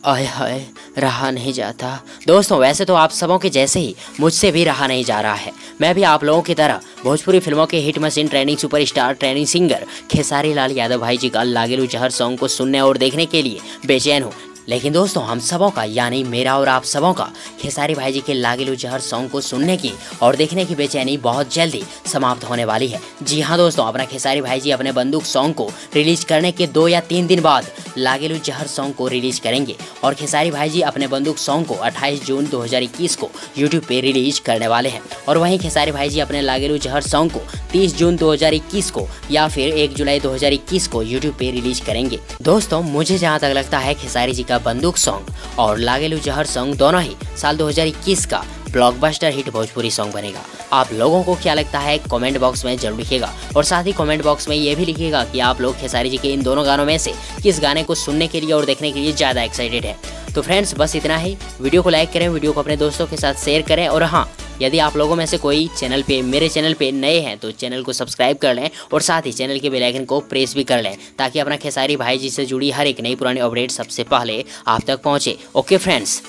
आय हाय, रहा नहीं जाता। दोस्तों वैसे तो आप सबों के जैसे ही मुझसे भी रहा नहीं जा रहा है। मैं भी आप लोगों की तरह भोजपुरी फिल्मों के hit machine, trending superstar, trending singer Khesari Lal Yadav भाई जी का लागेलू जहर सॉन्ग को सुनने और देखने के लिए बेचैन हूँ। लेकिन दोस्तों हम सबों का, यानी मेरा और आप सबों का, खेसारी भाई जी के लागेलू जहर सॉन्ग को सुनने की और देखने की बेचैनी बहुत जल्दी समाप्त होने वाली है। जी हाँ दोस्तों, अपना खेसारी भाई जी अपने बंदूक सॉन्ग को रिलीज करने के 2 या 3 दिन बाद लागेलू जहर सॉन्ग को रिलीज करेंगे और खेसारी भाई जी अपने बंदूक सॉन्ग को 28 जून 2021 को यूट्यूब पे रिलीज करने वाले हैं। और वहीं खेसारी भाई जी अपने लागेलू जहर सॉन्ग को 30 जून 2021 को या फिर 1 जुलाई 2021 को यूट्यूब पे रिलीज करेंगे। दोस्तों मुझे जहाँ तक लगता है खेसारी जी का बंदूक सॉन्ग और लागेलू जहर सॉन्ग दोनों ही साल 2021 का ब्लॉकबस्टर हिट भोजपुरी सॉन्ग बनेगा। आप लोगों को क्या लगता है कमेंट बॉक्स में जरूर लिखिएगा और साथ ही कमेंट बॉक्स में ये भी लिखिएगा कि आप लोग खेसारी जी के इन दोनों गानों में से किस गाने को सुनने के लिए और देखने के लिए ज़्यादा एक्साइटेड है। तो फ्रेंड्स बस इतना ही। वीडियो को लाइक करें, वीडियो को अपने दोस्तों के साथ शेयर करें और हाँ, यदि आप लोगों में से कोई मेरे चैनल पे नए हैं तो चैनल को सब्सक्राइब कर लें और साथ ही चैनल के बेल आइकन को प्रेस भी कर लें ताकि अपना खेसारी भाई जी से जुड़ी हर एक नई पुरानी अपडेट सबसे पहले आप तक पहुंचे। Okay friends.